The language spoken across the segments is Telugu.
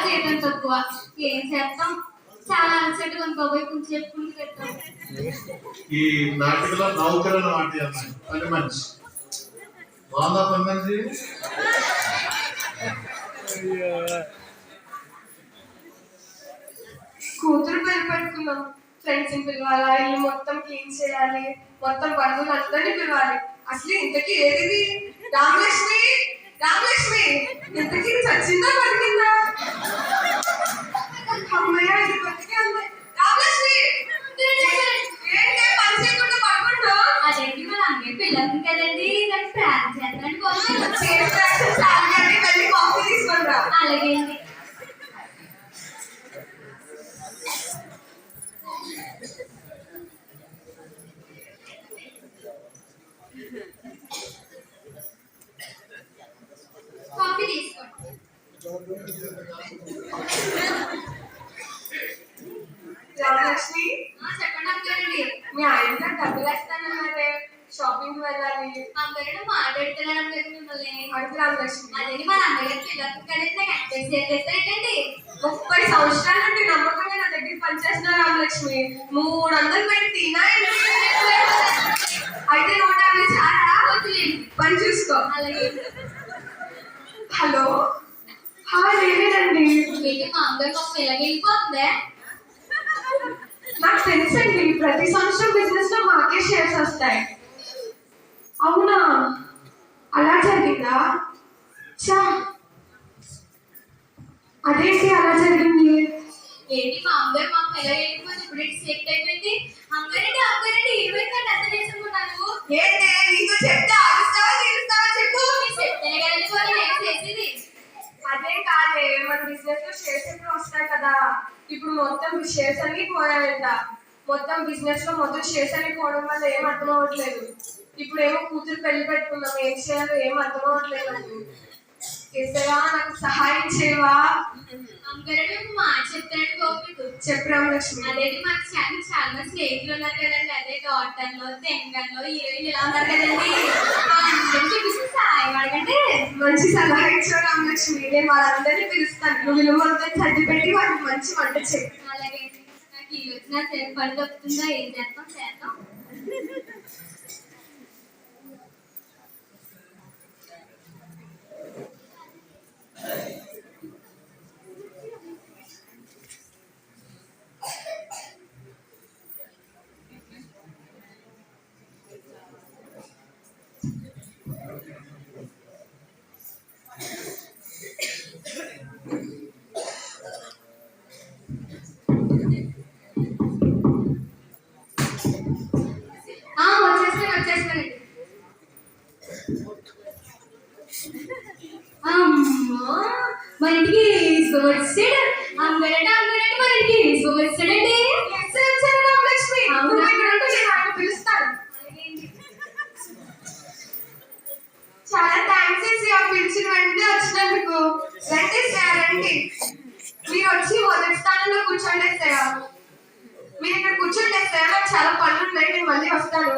చేయడం తక్కువ. ఏం చేస్తాం, చాలా అలసట కొనుక్కోబోయి కొంచెం చెప్పులు పెట్టాం. ఈ నాటికలో నౌకరణ మాట పని మనిషి బాగుందా పని మనిషి. కూతురు పేరు పెట్టుకున్నాం. ఫ్రెండ్స్ ని పిలవాలా, ఇల్లు మొత్తం క్లీన్ చేయాలి, మొత్తం బంధువులు అందరినీ పిలవాలి. అసలు ఇంతకీ ఏది రామలక్ష్మి? రామలక్ష్మి ఇంతకీ చచ్చిందా బతికిందా? అమ్మయ్య ఇది బతికే ఉంది. రామలక్ష్మి ఏంటే పని చేయకుండా పడుకుంటా? అదేంటి మన అమ్మాయి పిల్లలు కదండి, నాకు ప్రార్థన చేస్తాను కోసం వెళ్ళి కాఫీ తీసుకుని రా. అలాగే అండి. కాఫీ తీసుకోండి. రామలక్ష్మి చెప్పండి అమ్మగారండి. మీ ఆయన డబ్బులు వేస్తానన్నారే, షాపింగ్ వెళ్ళాలి. అమ్మగారు మాట్లాడుతున్నారు అమ్మగారు మిమ్మల్ని. అడుగు రామలక్ష్మి. అదేంటి మన అమ్మగారు పిల్లలు కదండి, నాకు అడ్వైస్ చేస్తారేంటండి? 30 సంవత్సరాల నుండి నమ్మకంగా నా దగ్గర పనిచేస్తున్నా రామలక్ష్మి. 300 పెట్టి తినా అయితే 150 చాలా పని చూసుకో. అలాగే. హలో లేదండి, ఏంటి మా అమ్మగారు ఒక పిల్లకి వెళ్ళిపోతుందే? నాకు తెలుసండి, ప్రతి సంవత్సరం బిజినెస్ లో మాకే షేర్స్ వస్తాయి. అవునా, అలా జరిగిందా? చా అదేంటి అలా జరిగింది? ఏంటి మా అమ్మగారు మా పిల్లలు వెళ్ళిపోతే ఇప్పుడు సెట్ అయిపోయింది. అమ్మగారండి అమ్మగారండి 20 ఎంత చేసుకున్నాను. ఏంటి నీతో చెప్తే ఆగిస్తావా తీరుస్తావా చెప్పు. మీరు చెప్తేనే కదండి పోనీ నేను చేసేది. అదే కాదే, మన బిజినెస్ లో షేర్స్ ఎప్పుడు వస్తాయి కదా, ఇప్పుడు మొత్తం షేర్స్ అన్ని పోయాయంట. మొత్తం బిజినెస్ లో మొత్తం షేర్స్ అన్ని పోవడం వల్ల ఏం అర్థం అవ్వట్లేదు. ఇప్పుడు ఏమో కూతురు పెళ్లి పెట్టుకున్నాం, ఏం చేయాలో ఏం అర్థం అవ్వట్లేదు. ఎసరా నాకు సహాయం చేయవా? అమ్మగారండి ఒక మాట చెప్తాను గోపికు. చెప్పు రామలక్ష్మి. అదేంటి మనకు చాలా మంది స్నేహితులు ఉన్నారు కదండి, అదే డాక్టర్లో తెంగన్లో హీరోయిన్ ఇలా ఉన్నారు కదండి, అందరికీ సహాయం అడగండి. మంచి సలహా ఇచ్చావు రామలక్ష్మి, నేను వాళ్ళందరినీ పిలుస్తాను. నువ్వు విలువ మొత్తం సర్ది పెట్టి వాళ్ళకి మంచి వంట చేయి. అలాగే. నాకు ఈ వచ్చిన పని దొరుకుతుందా, ఏం చేస్తాం చేద్దాం. వచ్చేస్తానండి. అమ్మా మన ఇంటికి వచ్చాడు. అమ్మగారంటే మన ఇంటికి వచ్చాడండి. రామలక్ష్మి పిలుస్తాను. చాలా థ్యాంక్స్ పిలిచిన వెంటనే వచ్చినందుకు. రండి సార్ రండి, మీరు వచ్చి మొదటి స్థానంలో కూర్చోండి సార్. మీరు ఇక్కడ కూర్చోండి సార్, నాకు చాలా పనులు ఉన్నాయి, నేను మళ్ళీ వస్తాను.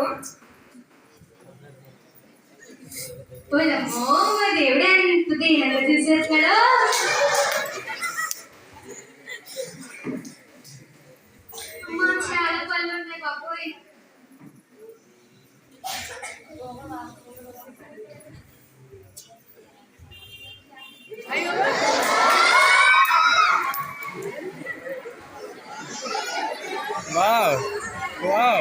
ఓలమ్మో మా దేవుడే అంత దీనంగా చూసేస్తాడు. అమ్మా చాలా పనులు ఉన్నాయి బాబోయ్. Wow! Wow!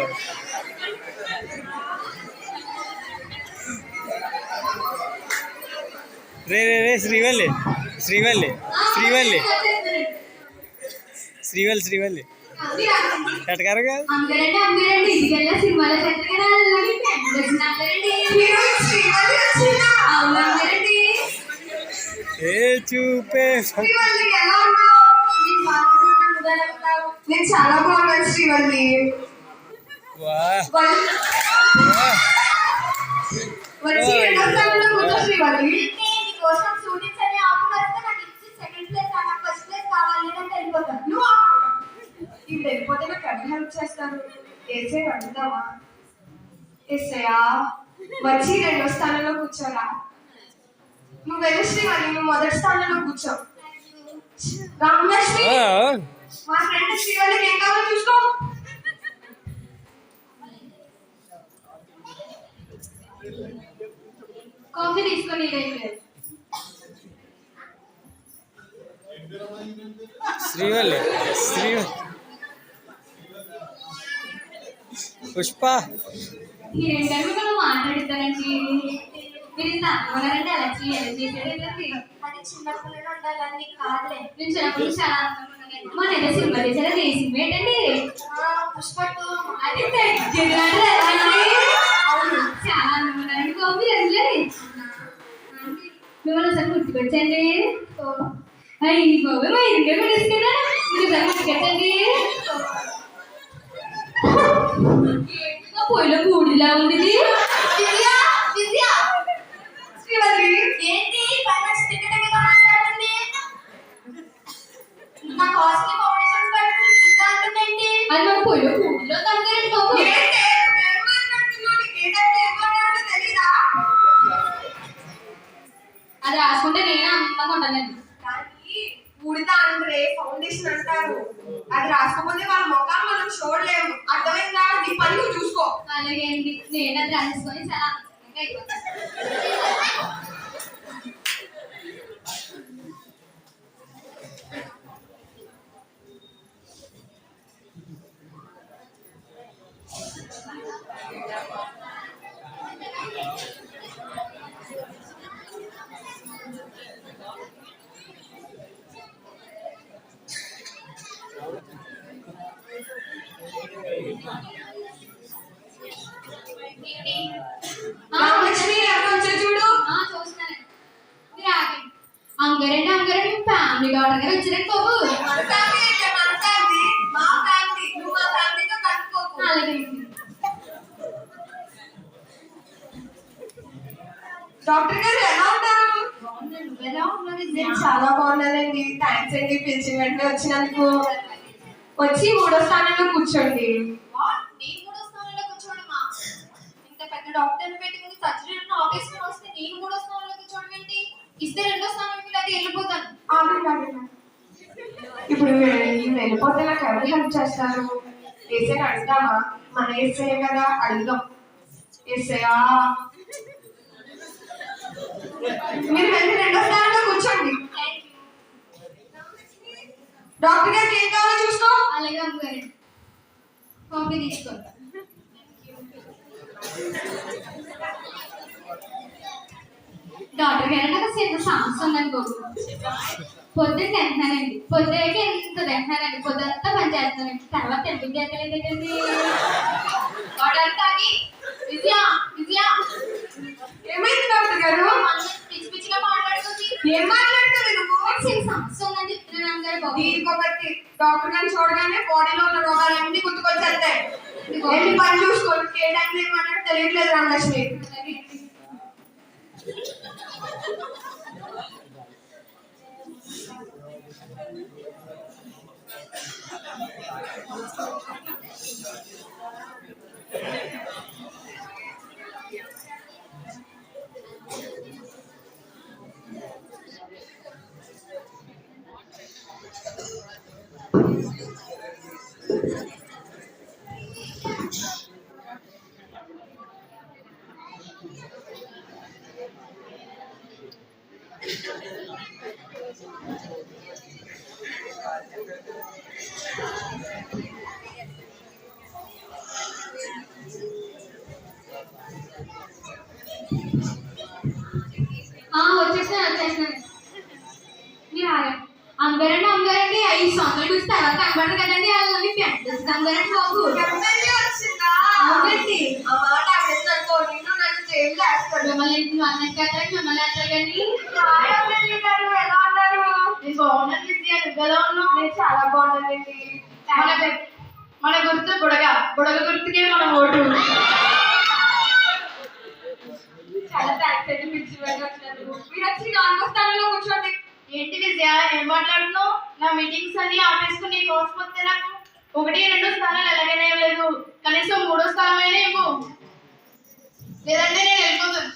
రే శ్రీవల్లి శ్రీవల్లి శ్రీవల్లి శ్రీవల్లి శ్రీవల్లి ఎట్టగారుగా అమ్మగారండి ఇదిగల్లా సినిమాలో చెప్తారా అమ్మగారండి. ఏ చూపే నేను చాలా బాగున్నాను శ్రీవల్లి. వచ్చి రెండో స్థానంలో కూర్చో శ్రీవల్లి. కోసం స్టూడెంట్స్ అనే ఆఫర్ నాకు ఇచ్చి సెకండ్ ప్లేస్ నాకు ఫస్ట్ ప్లేస్ కావాలి అంటే వెళ్ళిపోతాను. నువ్వు ఇప్పుడు వెళ్ళిపోతే నాకు ఎవరు హెల్ప్ చేస్తారు? ఏసే అడుగుతావా? ఏసయ్యా వచ్చి రెండో స్థానంలో కూర్చోరా. నువ్వు వెళ్ళి శ్రీవల్లి, నువ్వు మొదటి స్థానంలో కూర్చో. రామలక్ష్మి మా ఫ్రెండ్ శ్రీవల్లికి ఏం కావాలో చూసుకో. కాఫీ తీసుకొని శ్రీవల్లి పుష్ప ఈ రెండేళ్ళు మనం మాట్లాడిద్దానండి. మీరు ఇంత అనుకున్నారంటే అలా చేసేది అది చిన్నప్పుడు ఉండాలని కాదులే. నేను చిన్నప్పుడు చాలా అనుకున్నాను. మన ఏదో సినిమా చేసారా ఏ సినిమా ఏంటండి? పుష్పకు అది అవును చాలా అనుకున్నారండి. కాఫీ రండి మిమ్మల్ని ఒకసారి గుర్తుకొచ్చండి. అయ్యి బాబు మా ఇంటికే తెలుసుకున్నా మీరు ఒకసారి గుర్తుకొచ్చండి. పొయ్యిలో బూడిలా ఉంది. ఏంటి మాట్లాడుతుంది? నా కాస్ట్లీ ఫౌండేషన్ అంటుందండి. అది మన పొయ్యిలో బూడిలో తగ్గారండి బాబు. అది రాసుకుంటే నేను అందంగా ఉంటానండి. దానికి బూడిద అంటే ఫౌండేషన్ అంటారు. అది రాసుకోకపోతే వాళ్ళ ముఖాలు మనం చూడలేము. అర్థమైందా? నీ పని నువ్వు చూసుకో. అలాగే అండి నేను అది రాసుకొని చాలా అందంగా అయిపోతాను. రామలక్ష్మి కొంచెం చూడు. చూస్తున్నానండి. మీరు ఆగండి. అంగారండి ఫ్యామిలీ డాక్టర్ గారు వచ్చారండి బాబు. మన ఫ్యామిలీ అయితే మన ఫ్యామిలీ, మా ఫ్యామిలీ. నువ్వు మా ఫ్యామిలీతో కలుపుకోకు. అలాగే డాక్టర్ గారు ఎలా ఉంటారు? ఎలా ఉన్నది? నేను చాలా బాగున్నానండి. థ్యాంక్స్ అండి పిలిచిన వెంటనే వచ్చినందుకు. వచ్చి 3వ స్థానంలో కూర్చోండి. నేను 3వ స్థానంలో కూర్చోడమా? ఇంత పెద్ద డాక్టర్ పెట్టుకుని సర్జరీ ఆపేసుకుని వస్తే నేను 3వ స్థానంలో కూర్చోవడం ఏంటి? ఇస్తే 2వ స్థానానికి లేదా వెళ్ళిపోతాను. ఆగండి. ఇప్పుడు వెళ్ళిపోతే నాకు ఎవరు హెల్ప్ చేస్తారు? ఏసైనా అడుగుతామా? మన ఏసే కదా, అడుగుదాం. ఏసయా మీరు వెళ్ళి 2వ స్థానంలో కూర్చోండి. డాక్టర్ గారికి ఏం కావాలో చూసుకో. అలాగే అమ్మగారు కాఫీ తీసుకోండి. డాక్టర్ గారు నాకు చిన్న సమస్య ఉందని బాబు. పొద్దున్న తింటున్నానండి. పొద్దుకి ఎంత తింటున్నానండి. పొద్దుంతా పని చేస్తున్నానండి. తర్వాత ఎంత చేస్తలేదండి. వాటర్ తాగి విజయ ఏమైంది డాక్టర్ గారు? పిచ్చి పిచ్చిగా మాట్లాడుతుంది. ఏం మాట్లాడుతుంది నువ్వు? చిన్న సమస్య ఉందని చెప్తున్నాను అమ్మగారు బాబు. దీనికొకటి డాక్టర్ గారిని చూడగానే బాడీలో ఉన్న రోగాలన్నీ గుర్తుకొచ్చేస్తాయి. వెళ్ళి పని చూసుకోండి. ఏ టైంలో ఏమన్నట్టు తెలియట్లేదు రామలక్ష్మి. అలాగే వచ్చేసినాను. మీరు ఆగండి. అమ్మగారండి 5 సంవత్సరాలు చూసి తర్వాత కనబడరు కదండి. వాళ్ళని పెద్ద అమ్మగారండి బాబు. ఎమ్మెల్యే వచ్చిందా? అవునండి. ఆ మాట అడిగినందుకో నిన్ను నన్ను జైలు వేస్తాడు. మిమ్మల్ని ఎత్తారు మిమ్మల్ని ఎత్తారు కానీ హాయ్ ఎమ్మెల్యే గారు, ఎలా ఉన్నారు? నేను బాగున్నాను విజయ. నువ్వు ఎలా ఉన్నావు? నేను చాలా బాగున్నానండి. మన గుర్తు బుడగ గుర్తుకే మన ఓటు. చాలా థ్యాంక్స్ అండి పిలిచి వచ్చినందుకు. మీరు వచ్చి 4వ స్థానంలో కూర్చోండి. ఏంటి విజయ ఏం మాట్లాడుతున్నావు? నా మీటింగ్స్ అన్ని ఆపేసుకుని నీ కోసం వస్తే నాకు 1, 2 స్థానాలు ఎలాగైనా లేదు. కనీసం 3వ స్థానమైనా ఇవ్వు. లేదంటే నేను వెళ్ళిపోతాను.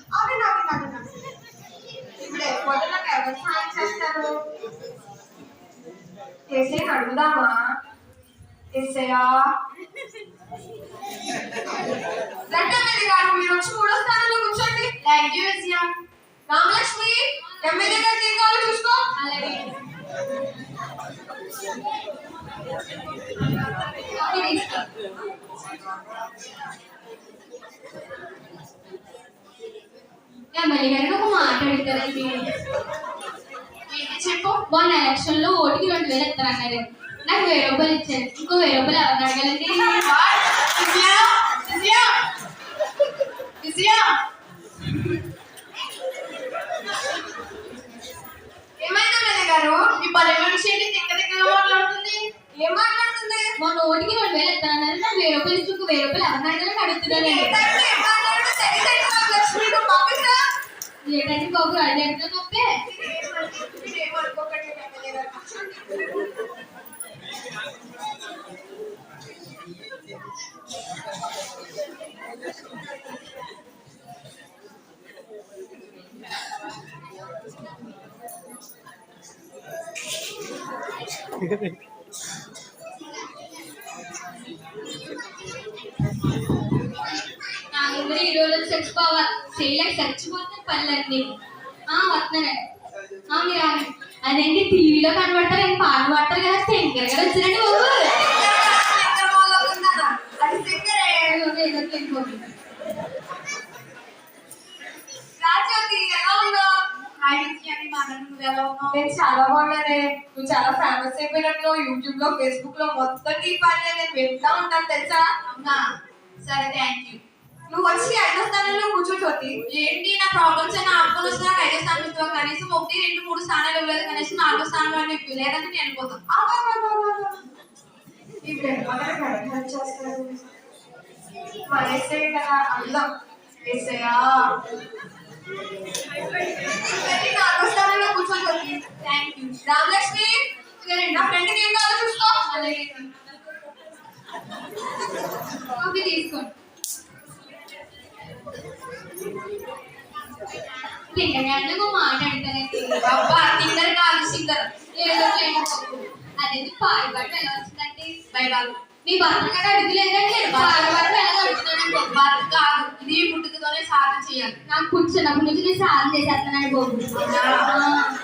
ఇప్పుడు వెళ్ళిపోతే నాకు ఎవరు సాయం చేస్తారు? కేసీని అడుగుదామా? ఎస్ఐయా రండి గారు, మీరు వచ్చి 3వ స్థానంలో కూర్చోండి. థ్యాంక్ యూ ఎస్ఐయా. రామలక్ష్మి, ఎమ్మెల్యే గారికి ఏం కావాలో చూసుకో. అలాగే కాఫీ తీసుకో. ఎమ్మెల్యే గారికి ఒక మాట అడుగుతారండి. చెప్పు. మొన్న ఎలక్షన్ లో ఓటుకి 2000 ఇస్తారన్నారు. నాకు 1000 రూపాయలు ఇచ్చారు. ఇంకో 1000 రూపాయలు ఎవరిని అడగాలండి? విజయ, విజయ, విజయ. ఏమైంది ఎమ్మెల్యే గారు? ఈ పల్లె మనిషి ఏంటి దగ్గర మాట్లాడుతుంది? ఏం మాట్లాడుతుంది? మొన్న ఓటుకి 2000 ఇస్తారన్నారు. నాకు 1000 రూపాయలు ఇచ్చి ఇంకో 1000 రూపాయలు ఎవరిని అడగాలని అడుగుతున్నానండి. ఏంటంటే బాబు అడిగితే నొప్పే. నా దగ్గర ఈ రోజు చచ్చిపోవాలి. చేయలేక చచ్చిపోతాను పనులన్నీ. వస్తున్నానండి. మీరు ఆగండి. అదేంటి టీవీలో కనబడతారు, ఏం పాటలు పాడతారు కదా, శంకర్ గారు వచ్చినట్టు బాబు. నేను చాలా బాగున్నానే. నువ్వు చాలా ఫేమస్ అయిపోయినట్లు యూట్యూబ్ లో, ఫేస్బుక్ లో మొత్తం నీ పని నేను వింటా ఉంటాను తెలుసా. సరే థ్యాంక్ యూ. నువ్వు వచ్చి 5వ స్థానంలో కూర్చోటి. ఏంటి నా ప్రాబ్లమ్స్ అని ఆడుకొని వస్తే నాకు 5వ స్థానం ఇస్తావు. కనీసం 1, 2, 3 స్థానాలు ఇవ్వలేదు. కనీసం 4వ స్థానంలో ఇవ్వు. లేదంటే నేను వెళ్ళిపోతాను. మనసే కదా అందం. ఎస్ఐయా 4వ స్థానంలో కూర్చోటి. Thank you. రామలక్ష్మి, నా ఫ్రెండ్కి ఏం కావాలో చూసుకో. అలాగే కాఫీ తీసుకోండి. తింగరగానే మాట అడుగుతానండి. అబ్బా, సింగర్ కాదు సింగర్. ఏదో అదేంటి పాలు పట్టు ఎలా వచ్చిందండి? బయబాలు మీ భర్త గారు అడుగులేదండి. పాలు పట్టు ఎలా అడుగుతున్నానండి? భర్త కాదు, ఇది పుట్టుకతోనే సాధన చేయాలి. నాకు పుట్టినప్పటి నుంచి నేను సాధన చేసేస్తున్నాను బాబు.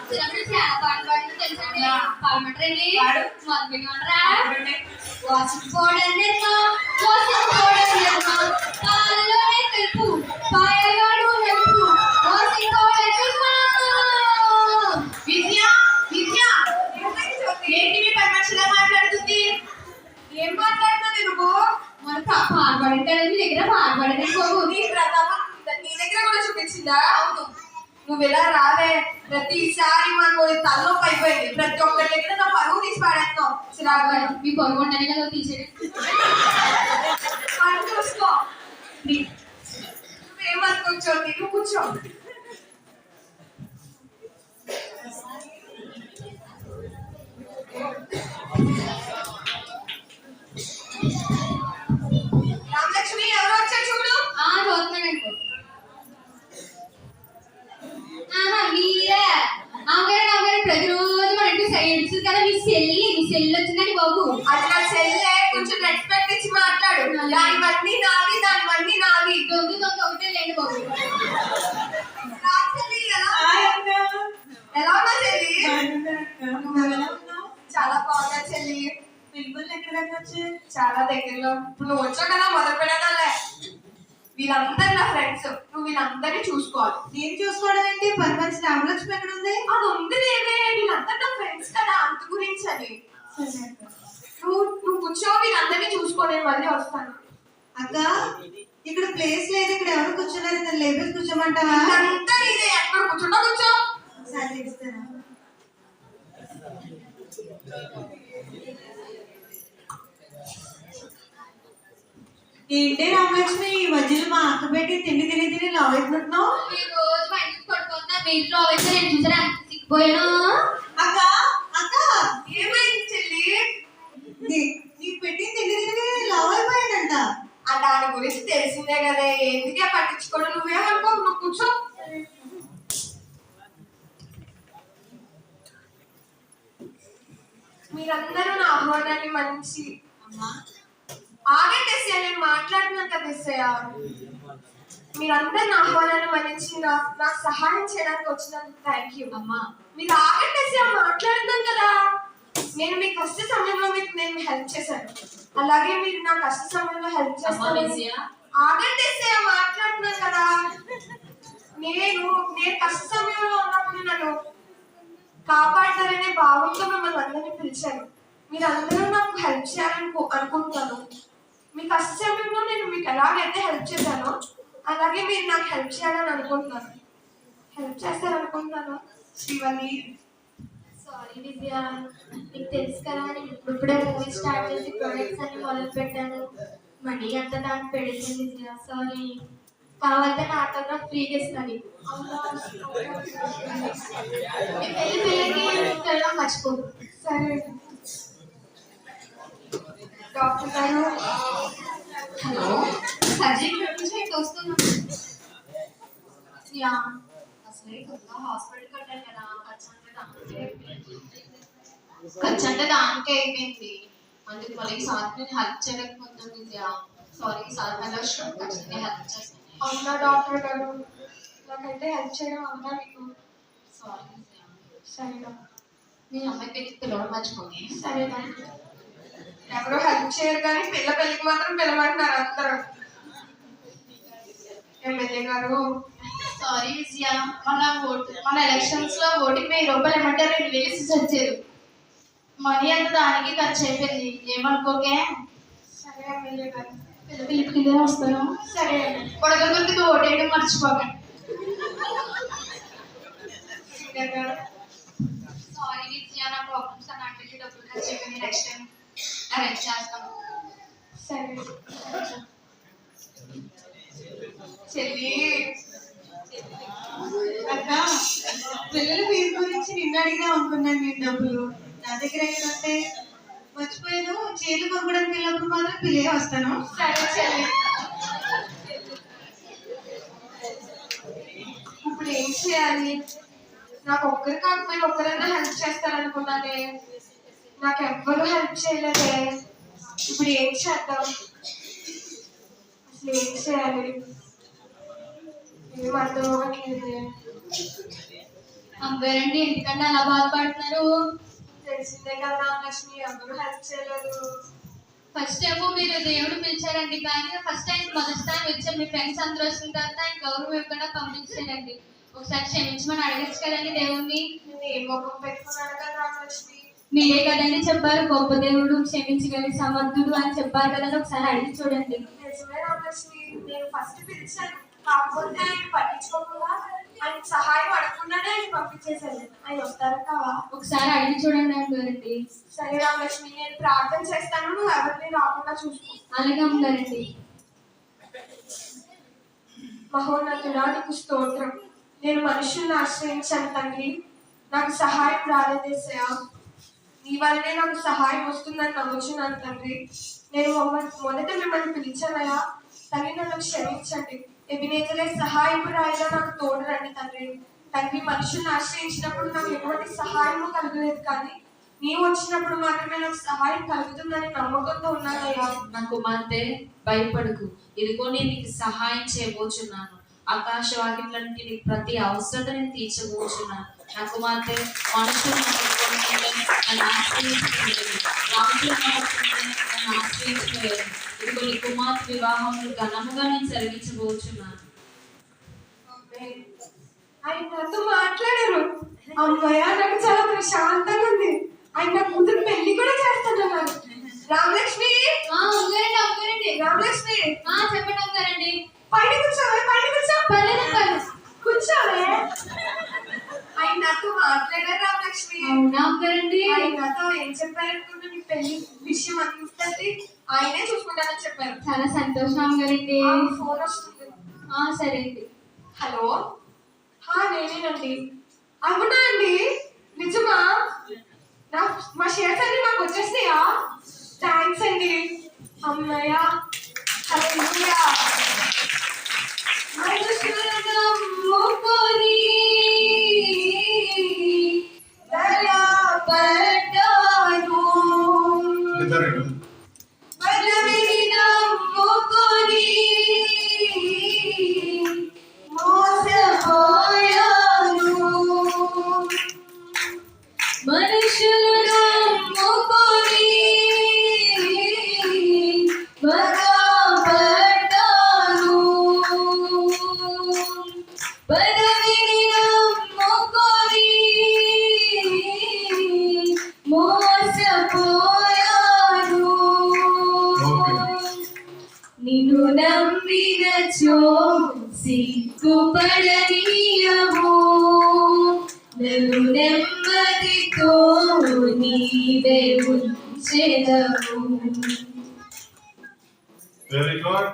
చిన్నప్పుడు చాలా పాటలు పాడింది తెలుసండి. పాడమంటారండి? మొదలు పెట్టుకుంటారా? వాషింగ్ పౌడర్ నిర్మా, వాషింగ్ పౌడర్ నిర్మా, పాలలోనే తెలుపు, పాయలోనూ తెలుపు, వాషింగ్ పౌడర్ నిర్మా. విద్య, విద్య, ఏంటి మీ పని మనిషిలా మాట్లాడుతుంది? ఏం మాట్లాడుతుంది నువ్వు? మన పాడబడింది మీ దగ్గర పాడబడింది బాబు. నీ ప్రతాపం నీ దగ్గర కూడా చూపించిందా? అవును. నువ్వు ఇలా రాలే, ప్రతిసారి మాకు తలనొప్పి అయిపోయింది. ప్రతి ఒక్కరి దగ్గర నా పరువు తీసి పాడేస్తావు. చిరాకు. మీ పొరుగు ఉండని కదా తీసేది. పని చూసుకో. నువ్వేమనుకోవచ్చు, నువ్వు కూర్చో. రామలక్ష్మి, ఎవరు వచ్చారు చూడు. చూస్తున్నానండి. మీరే అమ్మగారు ప్రతిరోజు మన ఇంటి సైడ్స్ కదా. మీ సెల్లి వచ్చిందండి బాబు. అది నా చెల్లె, కొంచెం రెస్పెక్ట్ ఇచ్చి మాట్లాడు. దానివన్నీ నావి, దానివన్నీ నావి. దొంగ ఒకటే లేండి బాబు. నా చెల్లి ఎలా ఉన్నా చెల్లి? చాలా బాగున్నా చెల్లి. చాలా దగ్గరలో. ఇప్పుడు నువ్వు వచ్చావు కదా, మొదలు పెడతాలే. వీళ్ళందరూ నా ఫ్రెండ్స్. నువ్వు వీళ్ళందరినీ చూసుకోవాలి. నేను చూసుకోవడం ఏంటి? పని మనిషి రామలక్ష్మి ఎక్కడ ఉంది? అది ఉంది లేవే, వీళ్ళందరూ నా ఫ్రెండ్స్ కదా, అంత గురించి అని. నువ్వు కూర్చో, వీళ్ళందరినీ చూసుకో, నేను మళ్ళీ వస్తాను. అక్క, ఇక్కడ ప్లేస్ లేదు. ఇక్కడ ఎవరు కూర్చున్నారు? తను లేబర్స్ కూర్చోమంటావా? అంతా నీదే, ఎక్కడ కూర్చుంటా కూర్చో. సరే ఇస్తాను. ఏంటి రామలక్ష్మి, ఈ మధ్యలో మా అక్క పెట్టి తిండి తిని లావ్ అయిపోతున్నావు? ఈ రోజు మా ఇంటికి పడుకుంటున్నా. మీ ఇంట్లో అయితే నేను చూసారా సిగ్గిపోయాను. అక్క, అక్క, ఏమైంది చెల్లి? నీకు పెట్టి తిండి లావ్ అయిపోయానంట. ఆ దాని గురించి తెలిసిందే కదా, ఎందుకే పట్టించుకోవడం. నువ్వేమనుకో, నువ్వు కూర్చో. మీరందరూ నా ఆహ్వానాన్ని మన్నించి అమ్మా ఆగండి ఎస్ఐ, నేను మాట్లాడుతున్నాను కదా ఎస్ఐ. మీరందరూ నా ఆహ్వానాన్ని మన్నించి నాకు సహాయం చేయడానికి వచ్చినందుకు థ్యాంక్ యూ. అమ్మా మీరు ఆగండి ఎస్ఐ, మాట్లాడుతున్నాను కదా. నేను మీ కష్ట సమయంలో మీకు నేను హెల్ప్ చేశాను, అలాగే మీరు నా కష్ట సమయంలో హెల్ప్ అమ్మా చేస్తారు. విజయ ఆగండి ఎస్ఐ, మాట్లాడుతున్నాను కదా. నేను కష్ట సమయంలో ఉన్నప్పుడు నన్ను కాపాడతారనే భావంతో మిమ్మల్ని అందరినీ పిలిచాను. మీరందరూ నాకు హెల్ప్ చేయాలని అనుకుంటున్నాను. మీ కష్ట సమయంలో నేను మీకు ఎలాగైతే హెల్ప్ చేశానో అలాగే మీరు నాకు హెల్ప్ చేయాలని అనుకుంటున్నాను. హెల్ప్ చేస్తారనుకుంటున్నాను. శ్రీవల్లి, సారీ విద్య, నీకు తెలుసు కదా నేను ఇప్పుడే మూవీ స్టార్ట్ చేసి ప్రొడక్ట్స్ అన్ని మొదలు పెట్టాను. మనీ అంతా దానికి పెడితే విద్య, సారీ. కావాలంటే నా ఆటోగ్రాఫ్ ఫ్రీగా ఇస్తాను నీకు. నీ పెళ్ళికి వెళ్ళడం మర్చిపోదు. సరే డాక్టర్ గారు. హలో, సర్జరీ నుంచి ఇటు వస్తున్నాను. యా, అసలే కొత్త హాస్పిటల్ కట్టాను కదా, ఖర్చు అంటే దానికే అయిపోయింది. అందుకు మళ్ళీ సార్ నేను హెల్ప్ చేయలేకపోతుంది. సారీ సార్, హలో ఖచ్చితంగా హెల్ప్ చేస్తాను. అవునా డాక్టర్ గారు, నాకైతే హెల్ప్ చేయడం అవునా మీకు? సారీ. సరే డాక్టర్. మీ అమ్మాయి పెళ్లికి పిలవడం మర్చిపోయి. సరే డాక్టర్. ఎవరో హెల్ప్ చేయరు కానీ పెళ్ళికి మాత్రం పిలవమంటున్నారు అందరూ. ఎమ్మెల్యే గారు. సారీ విజయ, మన ఎలక్షన్స్ లో ఓటింగ్ 1000 రూపాయలు ఏమంటే 2000 ఇచ్చి వచ్చారు. మనీ అంతా దానికి ఖర్చు అయిపోయింది, ఏమనుకోకే. సరే ఎమ్మెల్యే గారు. పిల్లలకి వస్తాను. సరే కొడక గుర్తుకు ఓటేయడం మర్చిపోకండి. సీనియర్ గారు. సారీ విజయ, నా ప్రాబ్లమ్స్ అన్నింటికి డబ్బులు ఖర్చు అయిపోయింది. నెక్స్ట్ టైం అరేంజ్ చేస్తాను. సరే చెల్లి. అక్క పిల్లల ఫీజు గురించి నిన్న అడిగినా అనుకున్నాను. నేను డబ్బులు నా దగ్గర ఎక్కడంటే మర్చిపోయాను. చీరలు కొనుక్కోవడానికి వెళ్ళినప్పుడు మాత్రం పిల్లే వస్తాను. సరే చెల్లి. ఇప్పుడు ఏం చేయాలి? నాకు ఒక్కరు కాకపోయినా ఒక్కరైనా హెల్ప్ చేస్తారనుకున్నానే, నాకు ఎవ్వరూ హెల్ప్ చేయలేదే. ఇప్పుడు ఏం చేద్దాం? అసలు ఏం చేయాలి? ఏం అర్థం అవ్వట్లేదే. అమ్మారండి, ఎందుకంటే అలా బాధపడుతున్నారు? తెలిసిందే కదా రామలక్ష్మి, ఎవరు హెల్ప్ చేయలేదు. ఫస్ట్ ఏమో మీరు దేవుడు పిలిచారండి, కానీ ఫస్ట్ టైం మొదటి టైం వచ్చారు. మీ ఫ్రెండ్స్ అందరూ వచ్చిన తర్వాత ఆయన గౌరవం ఇవ్వకుండా పంపించారండి. ఒకసారి క్షమించమని అడగచ్చు కదండి దేవుణ్ణి. నేను ఏ ముఖం పెట్టుకున్నాను కదా రామలక్ష్మి. మీరే కదండి చెప్పారు గొప్ప దేవుడు, క్షమించగలి సమర్థుడు అని చెప్పారు కదండి. ఒకసారి అడిగి చూడండి. నిజమే రామలక్ష్మి, నేను ఫస్ట్ పిలిచాను, కాకపోతే ఆయన పట్టించుకోకుండా ఆయన సహాయం అడగకుండానే ఆయన పంపించేశాను. ఆయన వస్తారు కావా? ఒకసారి అడిగి చూడండి అమ్మారండి. సరే రామలక్ష్మి, నేను ప్రార్థన చేస్తాను, నువ్వు ఎవరిని రాకుండా చూసుకో. అలాగే అమ్మారండి. మహోన్నతుడా, నీకు స్తోత్రం. నేను మనుషుల్ని ఆశ్రయించాను తండ్రి, నాకు సహాయం రాలేదేసయా. నీ వల్లనే నాకు సహాయం వస్తుందని నమ్ముచున్నాను తండ్రి. నేను మొదట మిమ్మల్ని పిలిచానయా తండ్రి, నన్ను క్షమించండి. ఎబినేజరే సహాయపు రాయిగా నాకు తోడు రండి తండ్రి. తండ్రి, మనుషుల్ని ఆశ్రయించినప్పుడు నాకు ఎటువంటి సహాయము కలగలేదు, కానీ నీవు వచ్చినప్పుడు మాత్రమే నాకు సహాయం కలుగుతుందని నమ్మకంతో ఉన్నానయ్యా. నా కుమార్తె, భయపడకు, ఇదిగో నేను నీకు సహాయం చేయబోచున్నాను. ఆకాశ వాకిట్లకి నీ ప్రతి అవసరత నేను తీర్చబోచున్నాను. నా కుమార్తె, మనుషులు నన్ను ఆశ్రయించుకోలేదు, రాజులు నన్ను ఆశ్రయించుకోలేదు. ఇదిగో నీ కుమార్తె వివాహములు ఘనముగా నేను జరిగించబోచున్నాను. ఆయన నాతో మాట్లాడారు. అమ్మయ్య, నాకు చాలా ప్రశాంతంగా ఉంది. ఆయన నా కూతురు పెళ్లి కూడా చేస్తానన్నారు. రామలక్ష్మి, అమ్మారండి. రామలక్ష్మి, చెప్పండి అమ్మారండి. పైన కూర్చోవే, పైన కూర్చో. కూర్చోవే. ఆయన నాతో మాట్లాడారు రామలక్ష్మి. అవునా అమ్మారండి? ఆయన నాతో ఏం చెప్పారనుకున్నా, నీ పెళ్లి విషయం అంతటి ఆయనే చూసుకుంటానని చెప్పారు. చాలా సంతోషం అమ్మారండి. ఫోన్ వస్తుంది. సరే అండి. హలో, నేనేనండి. అవునా అండి? నిజమా? మా షేర్స్ అన్ని మాకు వచ్చేస్తాయా? థ్యాంక్స్ అండి. అమ్మయ్య, హల్లెలూయా. దయా పడ్డాను వెరీ గుడ్. పదవిని నమ్ముకొని మోసపోయాను, మనుషులు నమ్ముకొని మగపడ్డాను, పదవిని నమ్ముకొని మోసపోయాను. నిన్ను నమ్మినచో సిగ్గుపడనీయము, నన్ను నెమ్మదితో నీవే ఉంచెదవు. Very good.